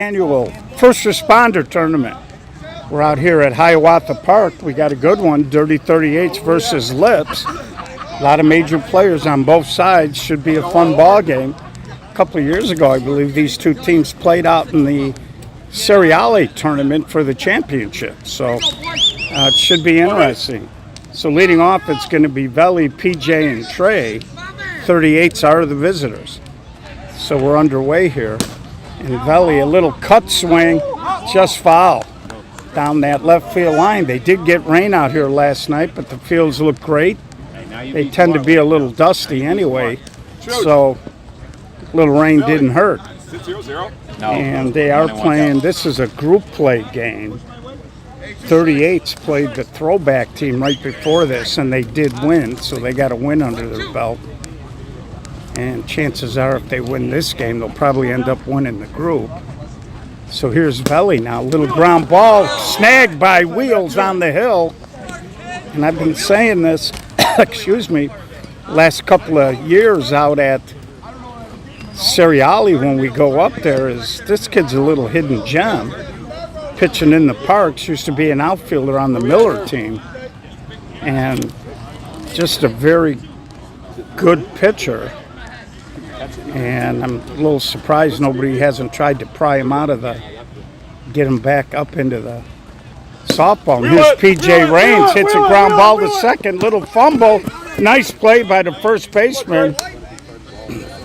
Annual first responder tournament. We're out here at Hiawatha Park. We got a good one, Dirty 38s versus Lips. A lot of major players on both sides. Should be a fun ball game. A couple of years ago, I believe these two teams played out in the Seriale tournament for the championship. So it should be interesting. So leading off, it's going to be Veli, PJ, and Trey. 38s are the visitors. So we're underway here. And Veli, a little cut swing, just foul down that left field line. They did get rain out here last night, but the fields look great. They tend to be a little dusty anyway, so little rain didn't hurt. And they are playing, this is a group play game. 38s played the throwback team right before this, and they did win, so they got a win under their belt. And chances are if they win this game, they'll probably end up winning the group. So here's Veli now. Little ground ball snagged by Wheels on the hill. And I've been saying this, excuse me, last couple of years out at Seriale when we go up there is this kid's a little hidden gem. Pitching in the parks, used to be an outfielder on the Miller team. And just a very good pitcher. And I'm a little surprised nobody hasn't tried to pry him out of get him back up into the softball. And here's PJ Raines, hits a ground ball to second, little fumble. Nice play by the first baseman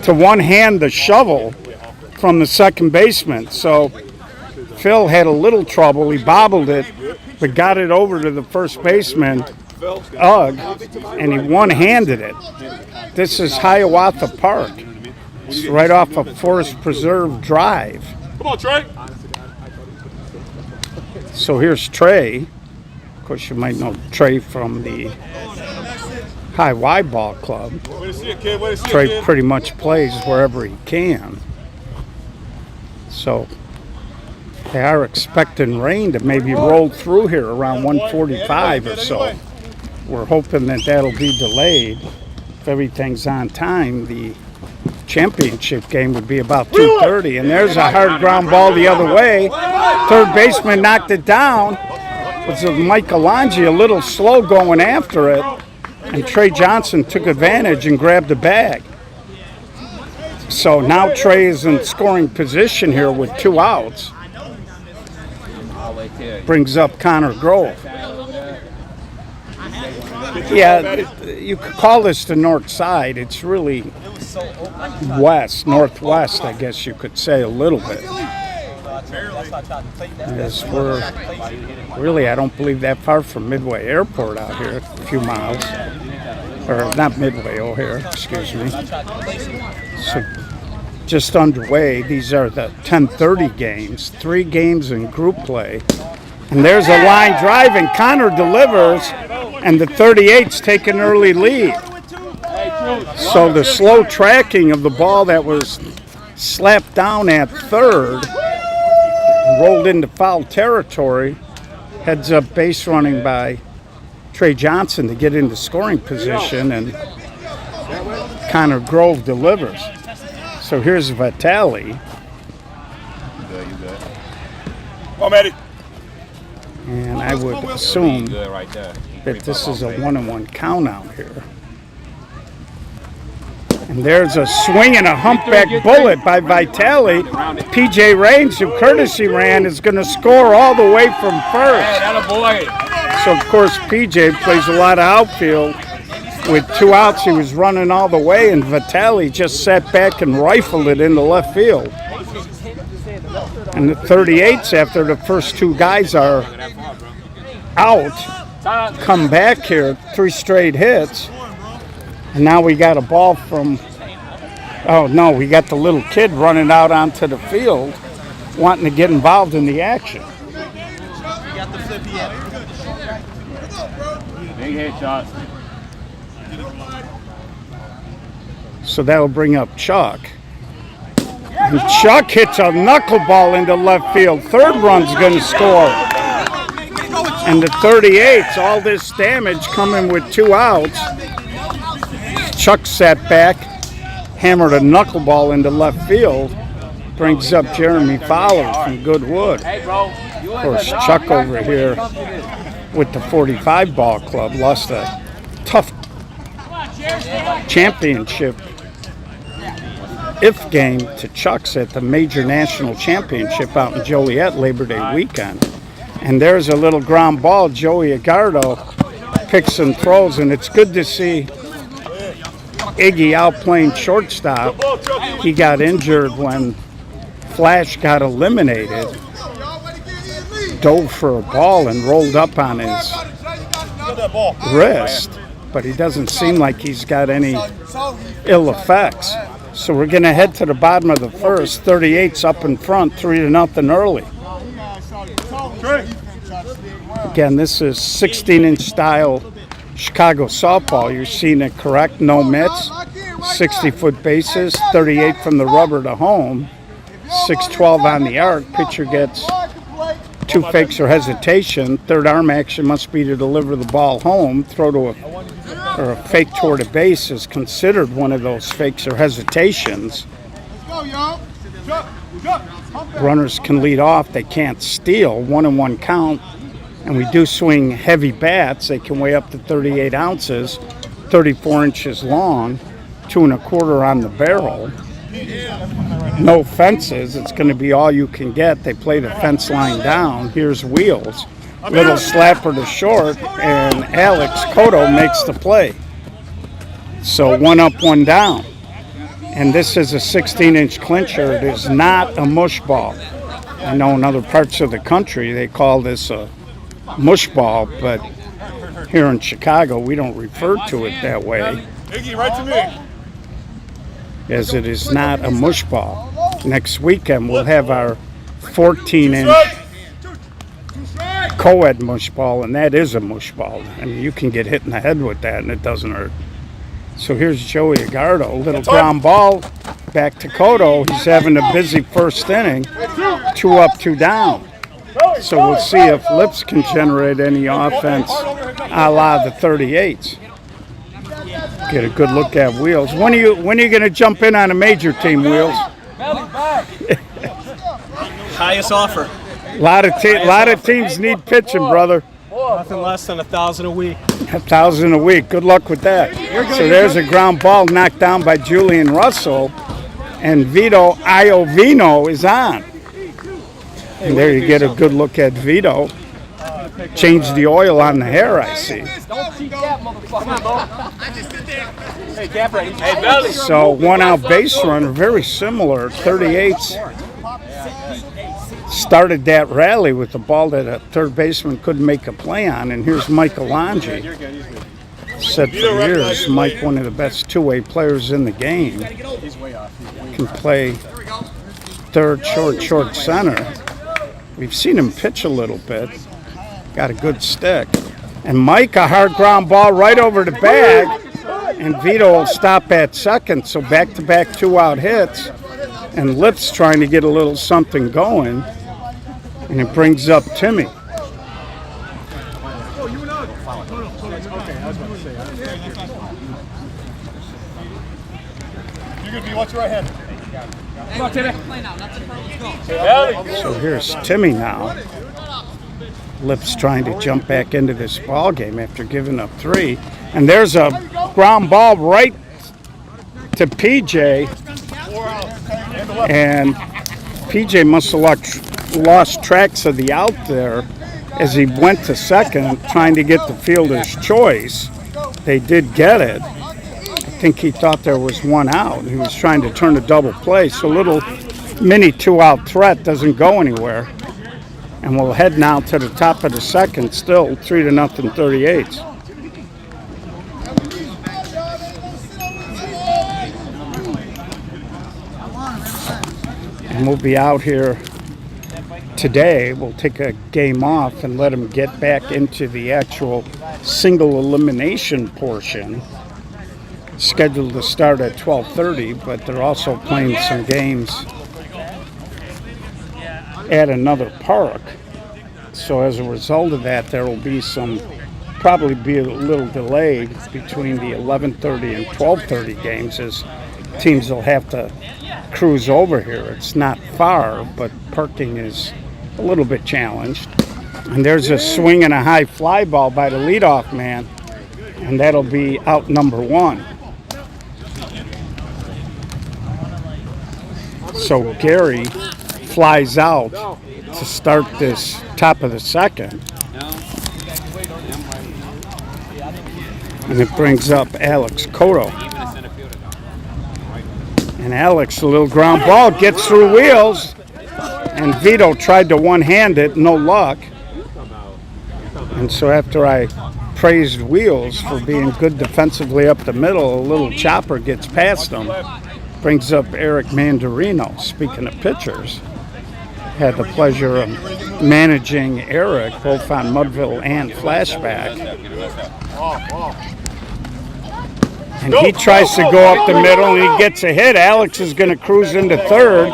to one-hand the shovel from the second baseman. So Phil had a little trouble. He bobbled it, but got it over to the first baseman, Ugg, and he one-handed it. This is Hiawatha Park. It's right off of Forest Preserve Drive. Come on, Trey. So here's Trey. Of course, you might know Trey from the High Y Ball Club. Trey pretty much plays wherever he can. So they are expecting rain to maybe roll through here around 1:45 or so. We're hoping that that'll be delayed. If everything's on time, the championship game would be about 2:30, and there's a hard ground ball the other way. Third baseman knocked it down. It was Mike Alonji a little slow going after it, and Trey Johnson took advantage and grabbed the bag. So now Trey is in scoring position here with 2 outs. Brings up Connor Grove. Yeah, you could call this the north side. It's really northwest, I guess you could say a little bit. As we're really, I don't believe that far from Midway Airport out here, a few miles. Or not Midway, O'Hare, excuse me. So just underway, these are the 10:30 games, 3 games in group play. And there's a line drive, and Connor delivers, and the 38s take an early lead. So the slow tracking of the ball that was slapped down at third, rolled into foul territory, heads up base running by Trey Johnson to get into scoring position, and Connor Grove delivers. So here's Vitale. You good. Come on, Maddie. And I would assume that this is a 1-1 count out here. And there's a swing and a humpback bullet by Vitale. PJ Raines, who courtesy ran, is going to score all the way from first. So, of course, PJ plays a lot of outfield. With 2 outs, he was running all the way, and Vitale just sat back and rifled it into left field. And the 38s, after the first 2 guys are out, come back here, 3 straight hits. And now we got a ball from, oh no, we got the little kid running out onto the field wanting to get involved in the action. Big hit shot. So that'll bring up Chuck. And Chuck hits a knuckleball into left field. Third run's going to score. And the 38s, all this damage coming with 2 outs. Chuck sat back, hammered a knuckleball into left field. brings up Jeremy Fowler from Goodwood. Hey, bro. Of course, Chuck over here with the 45 ball club lost a tough championship game to Chuck's at the major national championship out in Joliet Labor Day weekend. And there's a little ground ball. Joey Agardo picks and throws, and it's good to see Iggy out playing shortstop. He got injured when Flash got eliminated, dove for a ball and rolled up on his wrist, but he doesn't seem like he's got any ill effects. So we're going to head to the bottom of the first. 38's up in front, 3-0 early. Again, this is 16-inch style Chicago softball. You're seeing it correct. No mitts, 60-foot bases, 38 from the rubber to home, 612 on the arc. Pitcher gets 2 fakes or hesitation. Third arm action must be to deliver the ball home. Throw to a fake toward a base is considered one of those fakes or hesitations. Runners can lead off. They can't steal. 1-1 count. And we do swing heavy bats. They can weigh up to 38 ounces, 34 inches long, 2 1/4 on the barrel. No fences. It's going to be all you can get. They play the fence line down. Here's Wheels. Little slapper to short, and Alex Cotto makes the play. So 1 up, 1 down. And this is a 16-inch clincher. It is not a mush ball. I know in other parts of the country they call this a mush ball, but here in Chicago we don't refer to it that way, as it is not a mush ball. Next weekend we'll have our 14-inch co-ed mush ball, and that is a mush ball. I mean, you can get hit in the head with that and it doesn't hurt. So here's Joey Agardo, little ground ball back to Cotto. He's having a busy first inning, 2 up, 2 down. So we'll see if Lips can generate any offense a la the 38s. Get a good look at Wheels. When are you going to jump in on a major team, Wheels? Highest offer. A lot of teams need pitching, brother. Nothing less than $1,000 a week. $1,000 a week. Good luck with that. So there's a ground ball knocked down by Julian Russell, and Vito Iovino is on. And there you get a good look at Vito. Change the oil on the hair, I see. So 1 out base runner, very similar. 38s started that rally with the ball that a third baseman couldn't make a play on. And here's Michael Longi. Said for years, Mike, one of the best two-way players in the game. Can play third, short center. We've seen him pitch a little bit. Got a good stick. And Mike, a hard ground ball right over the bag. And Vito will stop at second. So back-to-back 2-out hits. And Lips trying to get a little something going. And it brings up Timmy. You could be watch your right hand. So here's Timmy now. Lips trying to jump back into this ball game after giving up 3. And there's a ground ball right to PJ. And PJ must have lost tracks of the out there as he went to second trying to get the fielder's choice. They did get it. I think he thought there was 1 out. He was trying to turn a double play. So little mini 2-out threat doesn't go anywhere. And we'll head now to the top of the second, still 3-0 38s. And we'll be out here today. We'll take a game off and let them get back into the actual single elimination portion. Scheduled to start at 12:30, but they're also playing some games at another park. So as a result of that, there will be probably be a little delay between the 11:30 and 12:30 games, as teams will have to cruise over here. It's not far, but parking is a little bit challenged. And there's a swing and a high fly ball by the leadoff man, and that'll be out number 1. So Gary flies out to start this top of the second. And it brings up Alex Cotto. And Alex, a little ground ball, gets through Wheels. And Vito tried to one-hand it, no luck. And so after I praised Wheels for being good defensively up the middle, a little chopper gets past him. Brings up Eric Mandarino. Speaking of pitchers, had the pleasure of managing Eric both on Mudville and Flashback. And he tries to go up the middle and he gets a hit. Alex is going to cruise into third.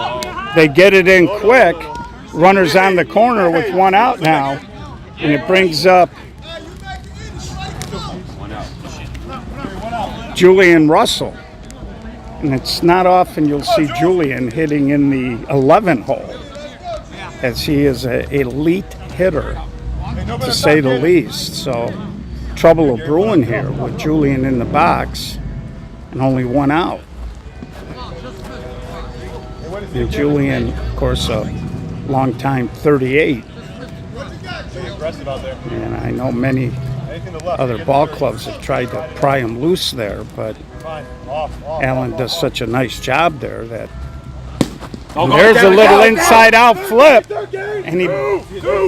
They get it in quick. Runners on the corner with 1 out now. And it brings up Julian Russell. And it's not often you'll see Julian hitting in the 11 hole, as he is an elite hitter, to say the least. So trouble of brewing here with Julian in the box and only 1 out. And Julian, of course, a longtime 38. And I know many other ball clubs have tried to pry him loose there, but Allen does such a nice job there that there's a little inside-out flip, and he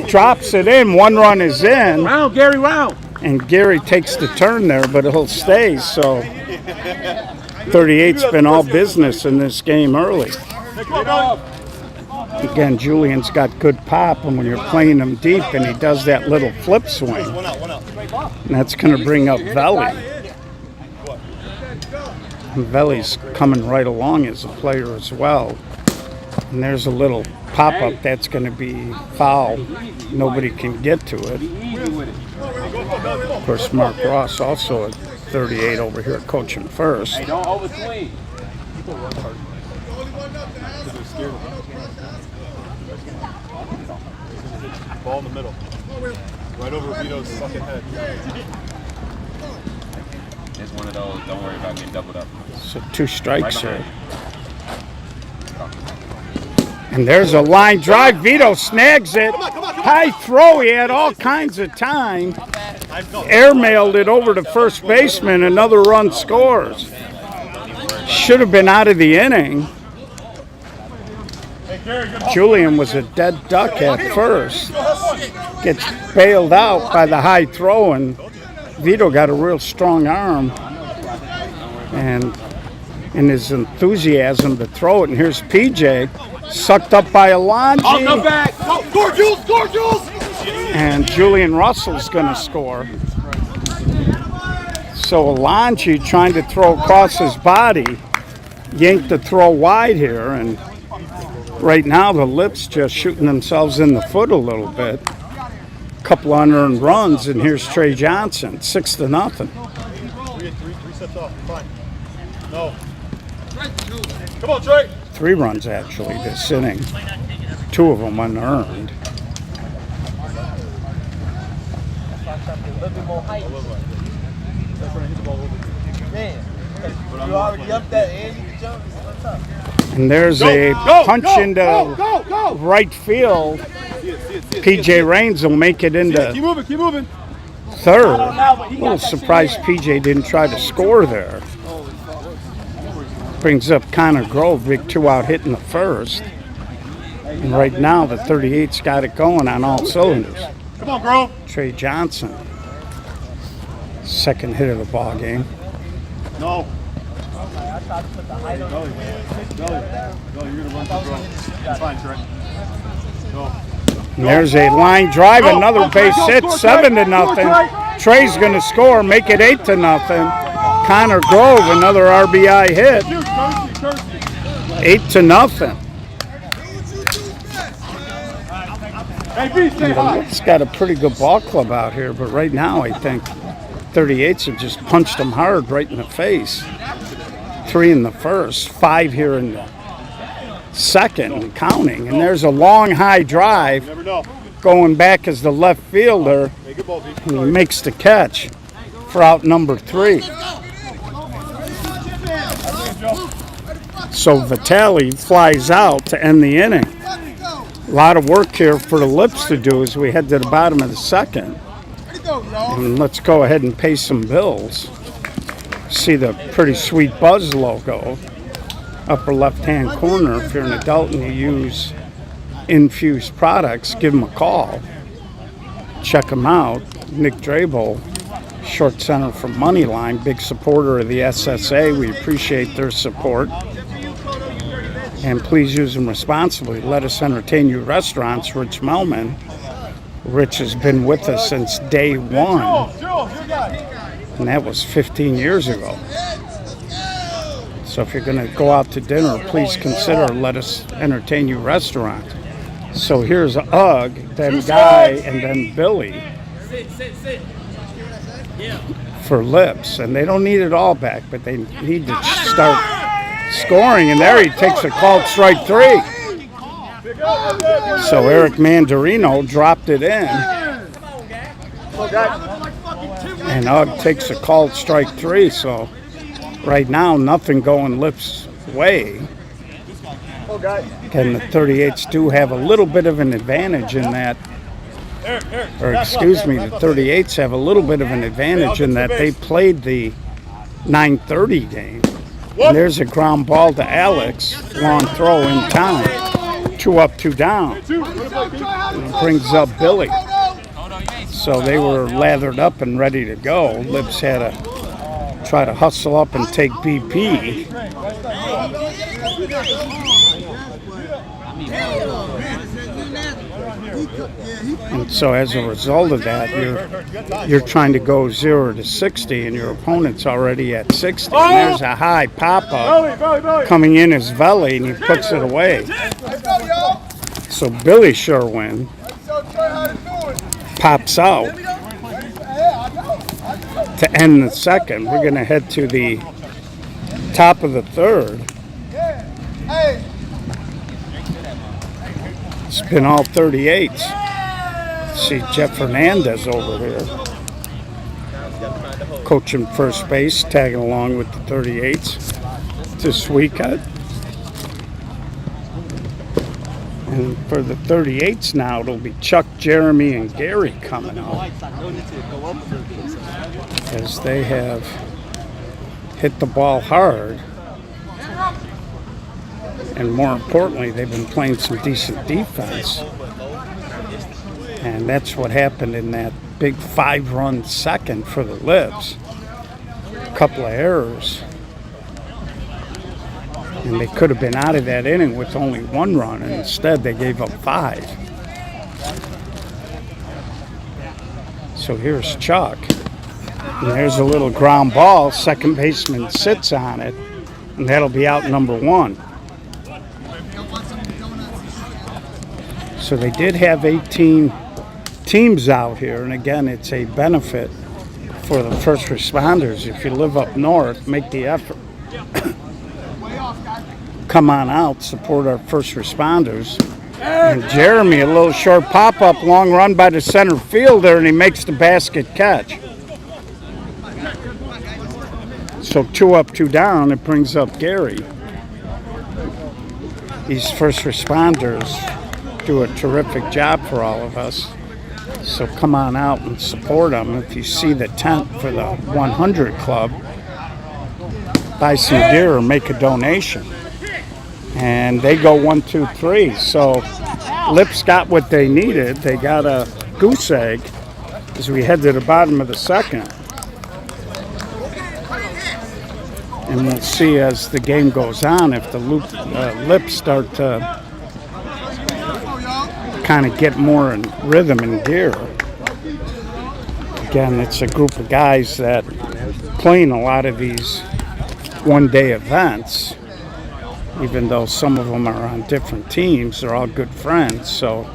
drops it in. 1 run is in. Round, Gary, round. And Gary takes the turn there, but he'll stay. So 38's been all business in this game early. Again, Julian's got good pop, and when you're playing him deep and he does that little flip swing, and that's going to bring up Veli. And Veli's coming right along as a player as well. And there's a little pop-up that's going to be foul. Nobody can get to it. Of course, Mark Ross also at 38 over here coaching first. Hey, don't overswing. Ball in the middle. Right over Vito's fucking head. It's one of those, don't worry about getting doubled up. So 2 strikes here. And there's a line drive. Vito snags it. High throw. He had all kinds of time. Airmailed it over to first baseman. Another run scores. Should have been out of the inning. Julian was a dead duck at first. Gets bailed out by the high throw, and Vito got a real strong arm. And in his enthusiasm to throw it, and here's PJ, sucked up by Alonji. Come back. Score, Jules! Score, Jules! And Julian Russell's going to score. So Alonji trying to throw across his body, yanked the throw wide here, and right now the Lips just shooting themselves in the foot a little bit. Couple unearned runs, and here's Trey Johnson, 6-0. Three steps off, fine. No. Come on, Trey! 3 runs actually this inning, 2 of them unearned. And there's a punch into right field. PJ Raines will make it into Keep moving. third. A little surprised PJ didn't try to score there. Brings up Connor Grove, big 2-out hit in the first. And right now the 38's got it going on all cylinders. Come on, Grove. Trey Johnson, second hit of the ball game. No. Go, you're gonna run through Grove. It's fine, Trey. Go. And there's a line drive, another base hit, 7-0. Trey's going to score, make it 8-0. Connor Grove, another RBI hit, 8-0. It's got a pretty good ball club out here, but right now I think 38s have just punched them hard right in the face. 3 in the first, 5 here in the second and counting. And there's a long high drive Never know. going back as the left fielder. Hey, good ball, Pete. And he makes the catch for out number 3. So Vitale flies out to end the inning. A lot of work here for the Lips to do as we head to the bottom of the second. And let's go ahead and pay some bills. See the pretty sweet Buzz logo, upper left-hand corner. If you're an adult and you use infused products, give them a call. Check them out. Nick Drabel, short center from Moneyline, big supporter of the SSA. We appreciate their support. And please use them responsibly. Let Us Entertain You Restaurants, Rich Melman. Rich has been with us since day one, and that was 15 years ago. So if you're going to go out to dinner, please consider Let Us Entertain You Restaurant. So here's Ugg, then Guy, and then Billy for Lips. And they don't need it all back, but they need to start scoring. And there he takes a called strike 3. So Eric Mandarino dropped it in. And Ugg takes a called strike 3. So right now, nothing going Lips' way. And the 38s do have a little bit of an advantage in that, or excuse me, the 38s have a little bit of an advantage in that they played the 9:30 game. And there's a ground ball to Alex, long throw in time. 2 up, 2 down. And it brings up Billy. So they were lathered up and ready to go. Lips had to try to hustle up and take BP. And so as a result of that, you're trying to go 0 to 60, and your opponent's already at 60. And there's a high pop-up coming in as Veli, and he puts it away. So Billy Sherwin pops out to end the second. We're going to head to the top of the third. It's been all 38s. See Jeff Hernandez over here, coaching first base, tagging along with the 38s this weekend. And for the 38s now, it'll be Chuck, Jeremy, and Gary coming out, as they have hit the ball hard. And more importantly, they've been playing some decent defense. And that's what happened in that big 5-run second for the Lips. A couple of errors. And they could have been out of that inning with only 1 run, and instead they gave up 5. So here's Chuck. And there's a little ground ball. Second baseman sits on it, and that'll be out number 1. So they did have 18 teams out here, and again, it's a benefit for the first responders. If you live up north, make the effort. Come on out, support our first responders. And Jeremy, a little short pop-up, long run by the center fielder, and he makes the basket catch. So 2 up, 2 down, it brings up Gary. These first responders do a terrific job for all of us. So come on out and support them. If you see the tent for the 100 Club, buy some gear or make a donation. And they go 1, 2, 3. So Lips got what they needed. They got a goose egg as we head to the bottom of the second. And we'll see as the game goes on if the Lips start to kind of get more in rhythm and gear. Again, it's a group of guys that play in a lot of these one-day events. Even though some of them are on different teams, they're all good friends. So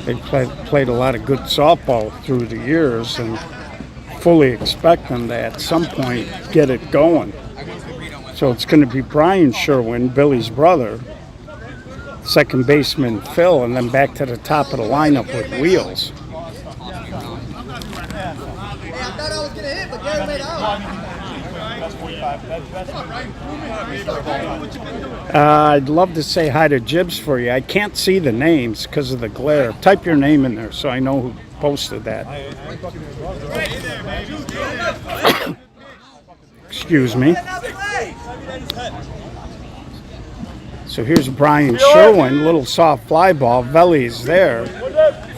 they played a lot of good softball through the years, and fully expect them to at some point get it going. So it's going to be Brian Sherwin, Billy's brother, second baseman Phil, and then back to the top of the lineup with Wheels. I'd love to say hi to Jibs for you. I can't see the names because of the glare. Type your name in there so I know who posted that. Excuse me. So here's Brian Sherwin, little soft fly ball. Veli's there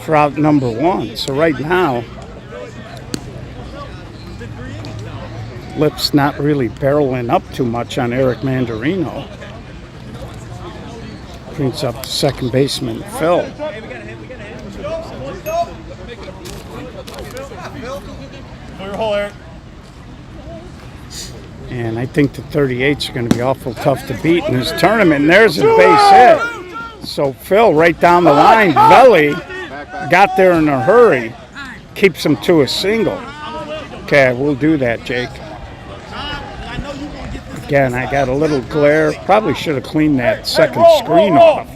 for out number 1. So right now, Lips not really barreling up too much on Eric Mandarino. Brings up the second baseman, Phil. Your hole, Eric. And I think the 38s are going to be awful tough to beat in this tournament. And there's a base hit. So Phil right down the line. Veli got there in a hurry. Keeps him to a single. Okay, we'll do that, Jake. Again, I got a little glare. Probably should have cleaned that second screen off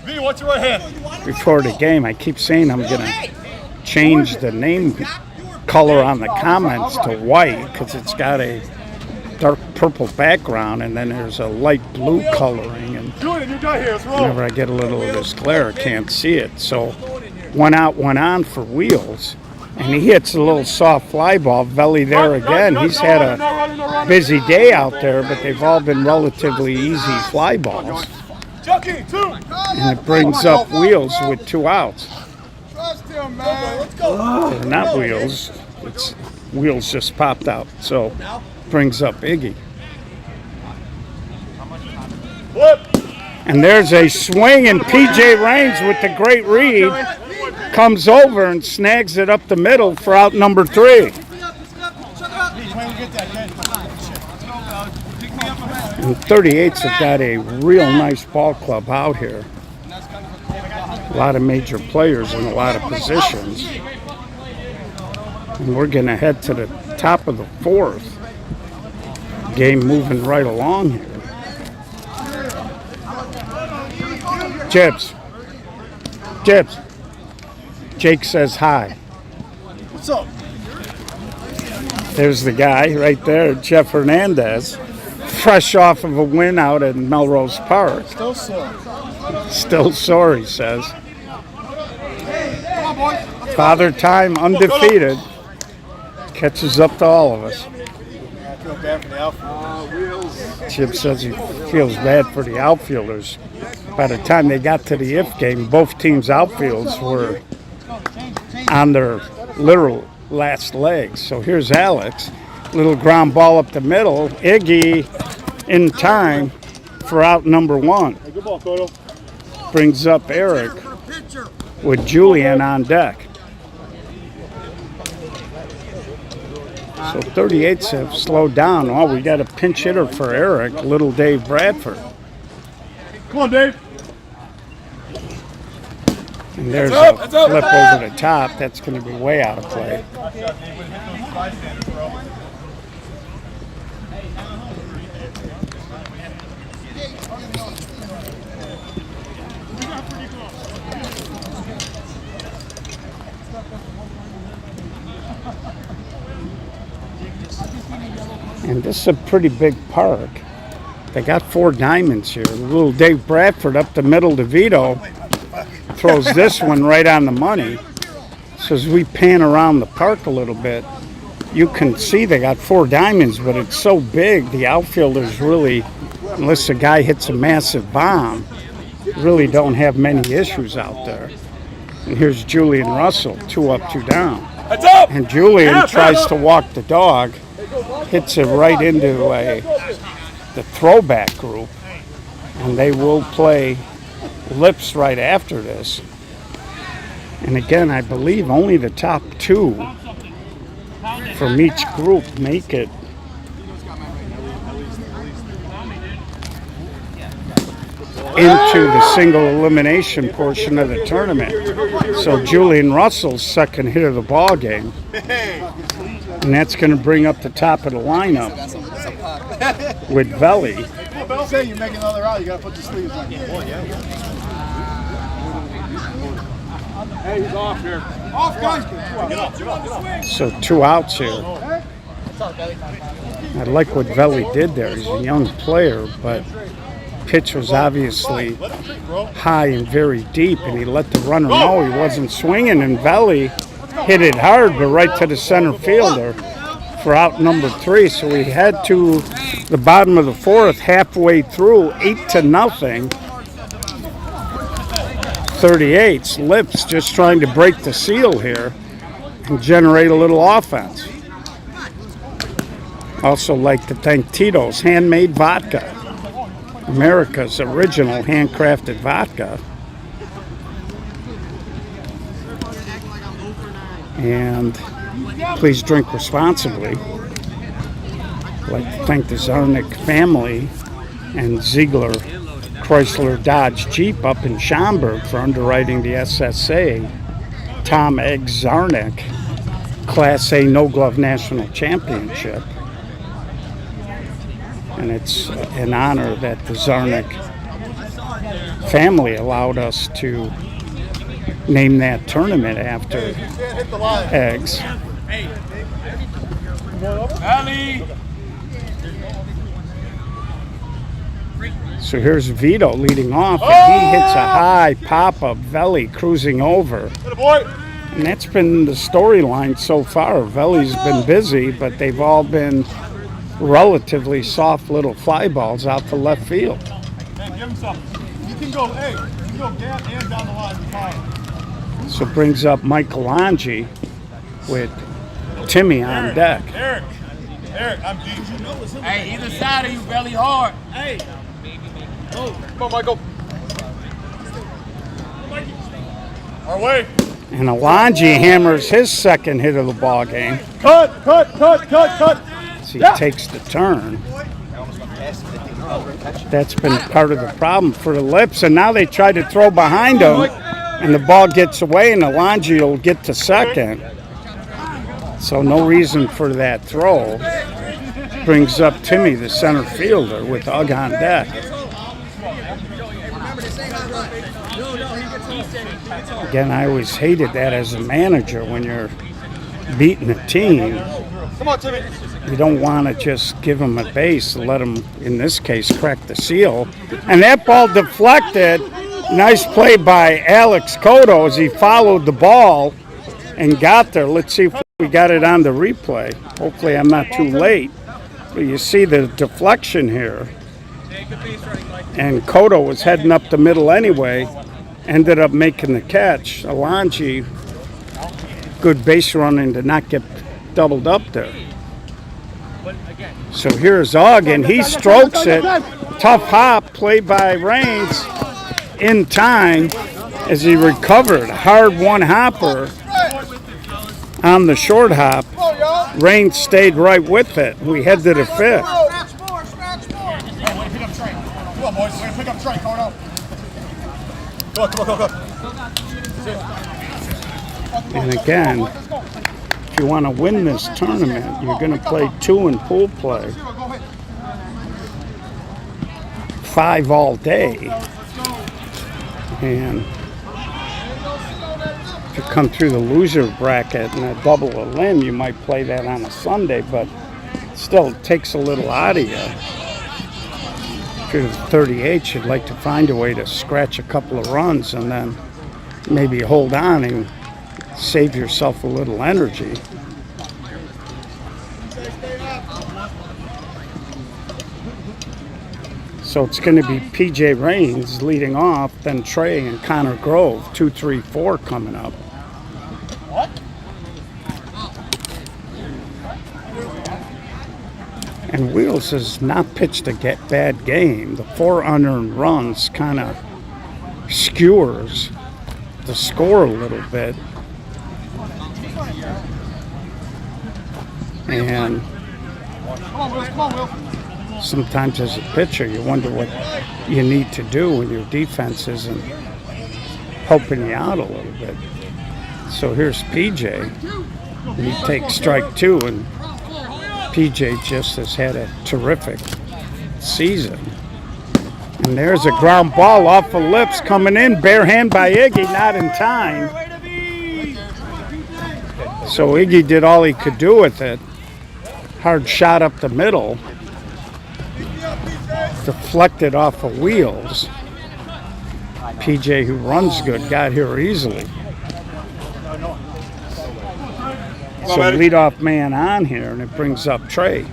V, what's your right hand? before the game. I keep saying I'm going to change the name color on the comments to white because it's got a dark purple background and then there's a light blue coloring. And Julian, you got here. Let's roll. whenever I get a little of this glare, I can't see it. So 1 out, 1 on for Wheels. And he hits a little soft fly ball. Veli there again. He's had a busy day out there, but they've all been relatively easy fly balls. Chucky, 2. And it brings up Wheels with 2 outs. Trust him, man. Let's Or not Wheels. It's Wheels just popped out. So brings up Iggy. Flip. And there's a swing, and PJ Raines with the great read comes over and snags it up the middle for out number 3. And 38s have got a real nice ball club out here. A lot of major players in a lot of positions. And we're going to head to the top of the 4th. Game moving right along here. Jibs. Jibs. Jake says hi. What's up? There's the guy right there, Jeff Hernandez, fresh off of a win out at Melrose Park. Still sore. Still sore, he says. Come on, boys. Father Time undefeated. Catches up to all of us. I feel bad for the outfield. Chip says he feels bad for the outfielders. By the time they got to the if game, both teams' outfields were on their literal last legs. So here's Alex. Little ground ball up the middle. Iggy in time for out number 1. Hey, good ball, Cotto. Brings up Eric with Julian on deck. So 38s have slowed down. Oh, we got a pinch hitter for Eric, little Dave Bradford. Come on, Dave. And there's a flip over the top. That's going to be way out of play. And this is a pretty big park. They got 4 diamonds here. Little Dave Bradford up the middle to Vito. Throws this one right on the money. So as we pan around the park a little bit, you can see they got 4 diamonds, but it's so big, the outfielders really, unless a guy hits a massive bomb, really don't have many issues out there. And here's Julian Russell, 2 up, 2 down. And Julian tries to walk the dog, hits it right into the throwback group, and they will play Lips right after this. And again, I believe only the top 2 from each group make it into the single elimination portion of the tournament. So Julian Russell's second hit of the ball game, and that's going to bring up the top of the lineup with Veli. Say you're making another out, you gotta put the sleeves on. Hey, he's off here. Off, guys. Get up. So 2 outs here. I like what Veli did there. He's a young player, but pitch was obviously high and very deep, and he let the runner know he wasn't swinging, and Veli hit it hard, but right to the center fielder for out number 3. So we head to the bottom of the 4th, halfway through, 8-0. 38's Lips just trying to break the seal here and generate a little offense. Also like to thank Tito's Handmade Vodka, America's original handcrafted vodka. And please drink responsibly. I'd like to thank the Zarnik family and Ziegler Chrysler Dodge Jeep up in Schaumburg for underwriting the SSA Tom Egg Zarnik Class A No Glove National Championship. And it's an honor that the Zarnik family allowed us to name that tournament after eggs. So here's Vito leading off, and he hits a high pop-up, Veli cruising over. And that's been the storyline so far. Veli's been busy, but they've all been relatively soft little fly balls out to left field. Man, give him something. You can go, hey, you can go gap and down the line. So brings up Michael Angie with Timmy on deck. Eric, I'm deep. Hey, either side of you, belly hard. Hey. Come on, Michael. Our way. And Alonji hammers his second hit of the ball game. Cut. So he takes the turn. That's been part of the problem for the Lips. And now they try to throw behind him, and the ball gets away, and Alonji will get to second. So no reason for that throw. Brings up Timmy, the center fielder, with Ugg on deck. Again, I always hated that as a manager when you're beating a team. Come on, Timmy. You don't want to just give them a base and let them, in this case, crack the seal. And that ball deflected. Nice play by Alex Cotto as he followed the ball and got there. Let's see if we got it on the replay. Hopefully I'm not too late. But you see the deflection here. And Cotto was heading up the middle anyway. Ended up making the catch. Alonji, good base running to not get doubled up there. So here's Ugg, and he strokes it. Tough hop, played by Raines in time as he recovered. Hard one hopper on the short hop. Raines stayed right with it. We head to the 5th. Come on, boys. We're going to pick up Trey. Come on. Come on. And again, if you want to win this tournament, you're going to play 2 in pool play, 5 all day. And if you come through the loser bracket and a double a limb, you might play that on a Sunday, but still it takes a little out of you. If you're 38, you'd like to find a way to scratch a couple of runs and then maybe hold on and save yourself a little energy. So it's going to be PJ Raines leading off, then Trey and Connor Grove, 2, 3, 4 coming up. And Wheels has not pitched a bad game. The 4 unearned runs kind of skewers the score a little bit. And sometimes as a pitcher, you wonder what you need to do when your defense isn't helping you out a little bit. So here's PJ. He takes strike 2, and PJ just has had a terrific season. And there's a ground ball off of Lips coming in. Bare hand by Iggy, not in time. So Iggy did all he could do with it. Hard shot up the middle. Deflected off of Wheels. PJ, who runs good, got here easily. So leadoff man on here, and it brings up Trey.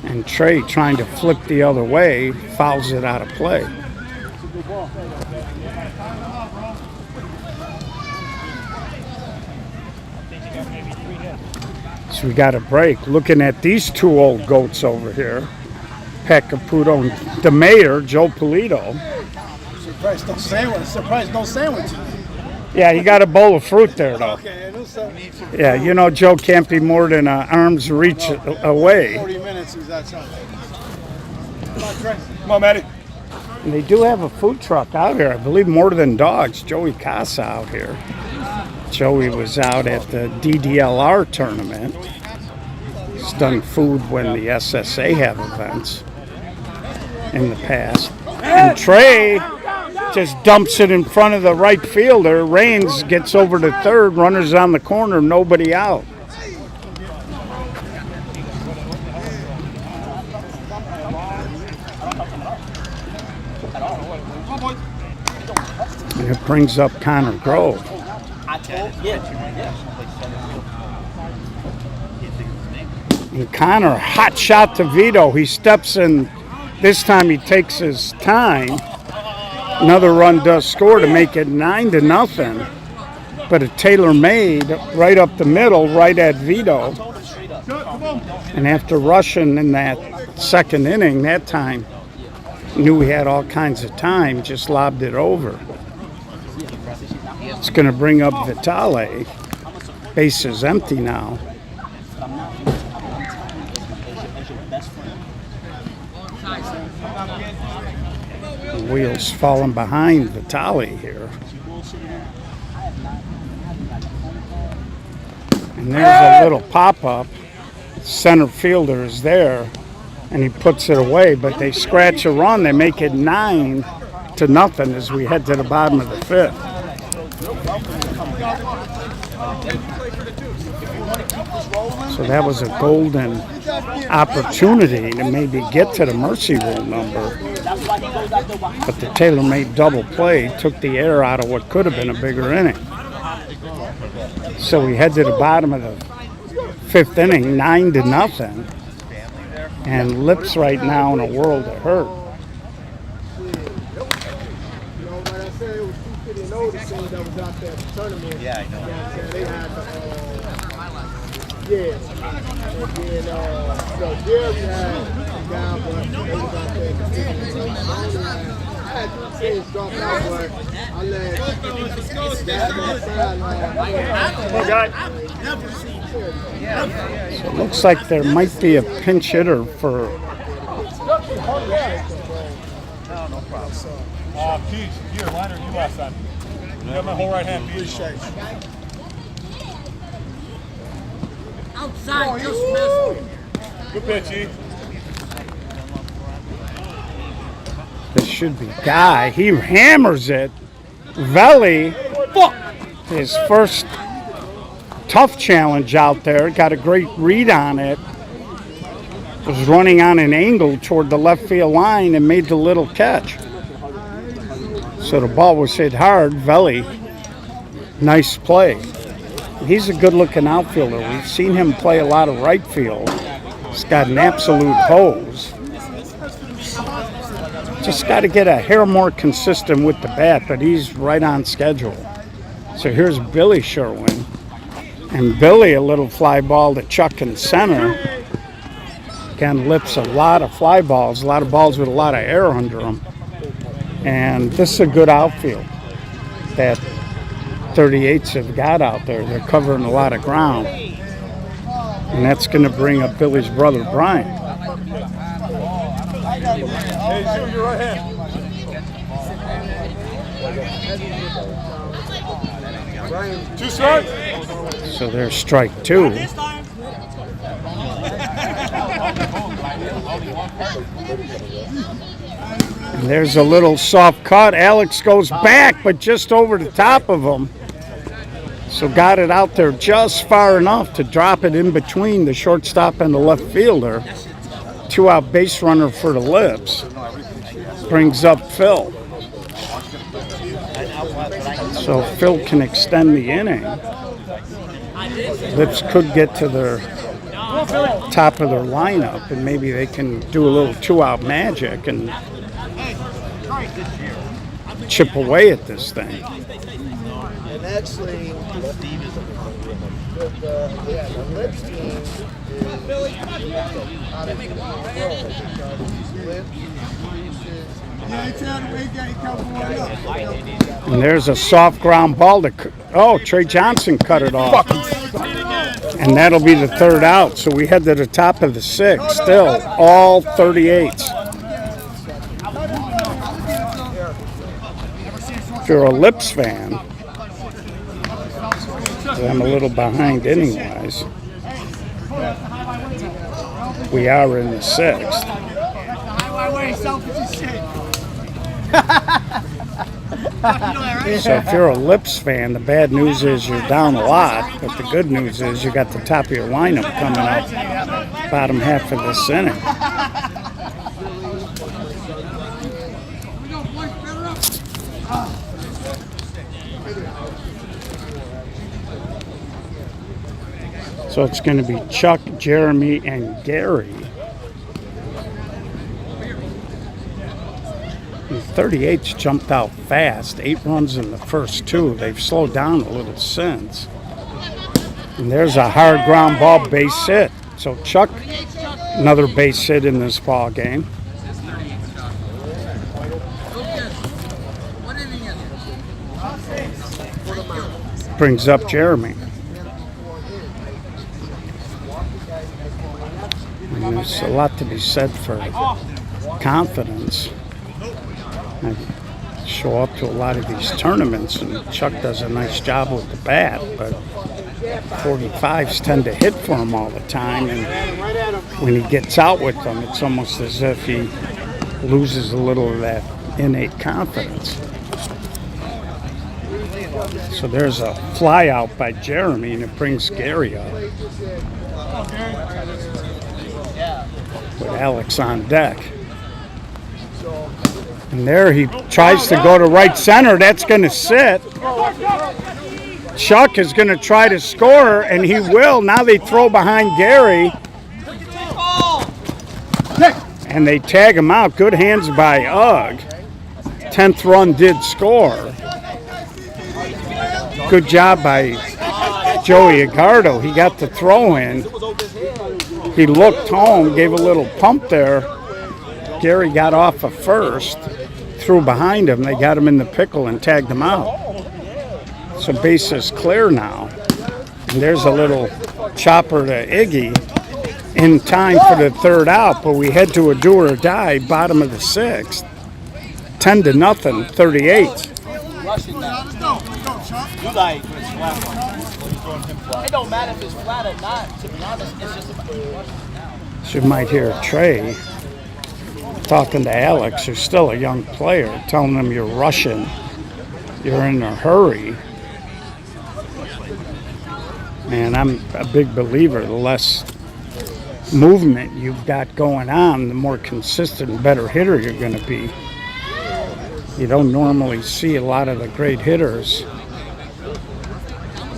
And Trey, trying to flip the other way, fouls it out of play. So we got a break. Looking at these two old goats over here, Pat Caputo and DeMayer, Joe Polito. Surprise, no sandwich. Surprise, no sandwich. Yeah, you got a bowl of fruit there, though. Okay, no sandwich. Yeah, you know Joe can't be more than an arm's reach away. 40 minutes is that something. Come on, Trey. Come on, Matty. And they do have a food truck out here. I believe More Than Dogs. Joey Casa out here. Joey was out at the DDLR tournament. He's done food when the SSA have events in the past. And Trey just dumps it in front of the right fielder. Raines gets over to third. Runners on the corner. Nobody out. And it brings up Connor Grove. And Connor, hot shot to Vito. He steps in. This time he takes his time. Another run does score to make it 9-0. But a tailor-made right up the middle, right at Vito. And after rushing in that second inning, that time, knew he had all kinds of time, just lobbed it over. It's going to bring up Vitale. Base is empty now. Wheels falling behind Vitale here. And there's a little pop-up. Center fielder is there, and he puts it away, but they scratch a run. They make it 9-0 as we head to the bottom of the fifth. So that was a golden opportunity to maybe get to the mercy rule number. But the tailor-made double play took the air out of what could have been a bigger inning. So we head to the bottom of the fifth inning, 9-0. And Lips right now in a world of hurt. Yeah, I know. They had and then, Jerry had down, but they was out there. I had 2 teams drop out, but I let that on the sideline. So it looks like there might be a pinch hitter for Keith, here, liner, you last time. You got my whole right hand, Pete. Outside, just missed. Good pitch, E. this should be Guy. He hammers it. Veli, his first tough challenge out there, got a great read on it. Was running on an angle toward the left field line and made the little catch. So the ball was hit hard. Veli, nice play. He's a good-looking outfielder. We've seen him play a lot of right field. He's got an absolute hose. Just got to get a hair more consistent with the bat, but he's right on schedule. So here's Billy Sherwin. And Billy, a little fly ball to Chuck in center. Again, Lips a lot of fly balls, a lot of balls with a lot of air under them. And this is a good outfield that 38s have got out there. They're covering a lot of ground. And that's going to bring up Billy's brother, Brian. Hey, Drew, your right hand. Two strikes. So there's strike 2. And there's a little soft cut. Alex goes back, but just over the top of him. So got it out there just far enough to drop it in between the shortstop and the left fielder. 2-out base runner for the Lips. Brings up Phil. So Phil can extend the inning. Lips could get to their top of their lineup, and maybe they can do a little 2-out magic and chip away at this thing. And actually, the Lips team is out of control because Lips And there's a soft ground ball to. Oh, Trey Johnson cut it off. And that'll be the 3rd out. So we head to the top of the 6th. Still, all 38s. If you're a Lips fan, I'm a little behind inning-wise. We are in the 6th. So if you're a Lips fan, the bad news is you're down a lot, but the good news is you got the top of your lineup coming up bottom half of this inning. So it's going to be Chuck, Jeremy, and Gary. The 38's jumped out fast. 8 runs in the first 2. They've slowed down a little since. And there's a hard ground ball base hit. So Chuck, another base hit in this ball game. Brings up Jeremy. And there's a lot to be said for confidence. I show up to a lot of these tournaments, and Chuck does a nice job with the bat, but 45s tend to hit for him all the time, and when he gets out with them, it's almost as if he loses a little of that innate confidence. So there's a fly out by Jeremy, and it brings Gary up. With Alex on deck. And there he tries to go to right center. That's going to sit. Chuck is going to try to score, and he will. Now they throw behind Gary. And they tag him out. Good hands by Ugg. 10th run did score. Good job by Joey Agardo. He got the throw in. He looked home, gave a little pump there. Gary got off of first, threw behind him. They got him in the pickle and tagged him out. So base is clear now. And there's a little chopper to Iggy in time for the 3rd out, but we head to a do or die, bottom of the 6th. 10-0, 38. It don't matter if it's flat or not, to be honest, it's just about So you might hear Trey talking to Alex, who's still a young player, telling him you're rushing, you're in a hurry. And I'm a big believer, the less movement you've got going on, the more consistent and better hitter you're going to be. You don't normally see a lot of the great hitters.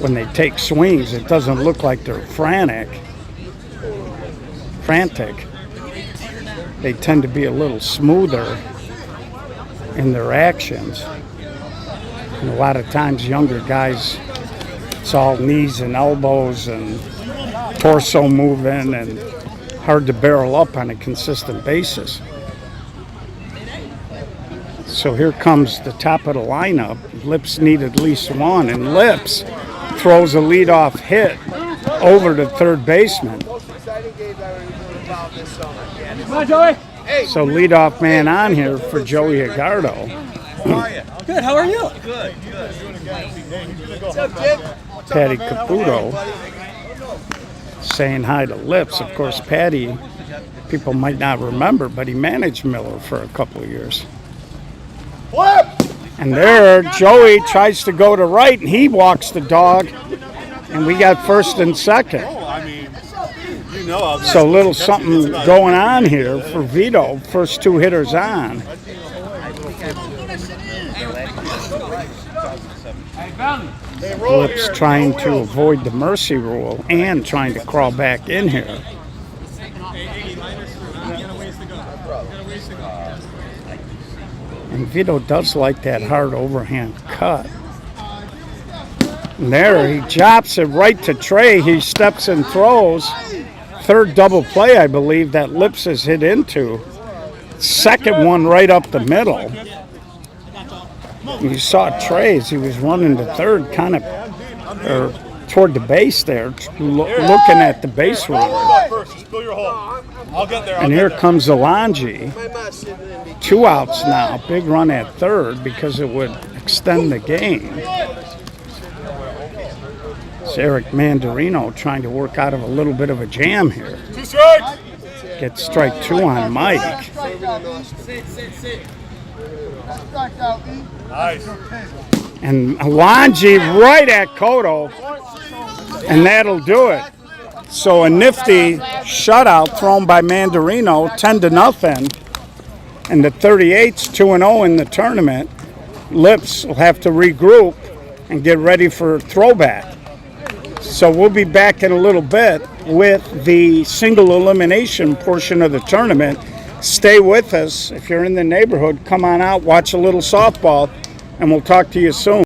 When they take swings, it doesn't look like they're frantic. They tend to be a little smoother in their actions. And a lot of times younger guys, it's all knees and elbows and torso moving and hard to barrel up on a consistent basis. So here comes the top of the lineup. Lips need at least one, and Lips throws a leadoff hit over to third baseman. So leadoff man on here for Joey Agardo. Good. How are you? Patty Caputo saying hi to Lips. Of course, Patty, people might not remember, but he managed Miller for a couple of years. And there, Joey tries to go to right, and he walks the dog, and we got first and second. I mean, you know. So a little something going on here for Vito. First two hitters on. Hey, Belly. Lips trying to avoid the mercy rule and trying to crawl back in here. And Vito does like that hard overhand cut. And there, he drops it right to Trey. He steps and throws. Third double play, I believe, that Lips has hit into. Second one right up the middle. You saw Trey as he was running to third, kind of toward the base there, looking at the base runner. First, just fill your hole. I'll get there. And here comes Alonji. 2 outs now. Big run at third because it would extend the game. It's Eric Mandarino trying to work out of a little bit of a jam here. 2 strikes. Gets strike 2 on Mike. Nice. And Alonji right at Cotto. And that'll do it. So a nifty shutout thrown by Mandarino, 10-0. And the 38's 2-0 in the tournament. Lips will have to regroup and get ready for throwback. So we'll be back in a little bit with the single elimination portion of the tournament. Stay with us. If you're in the neighborhood, come on out, watch a little softball, and we'll talk to you soon.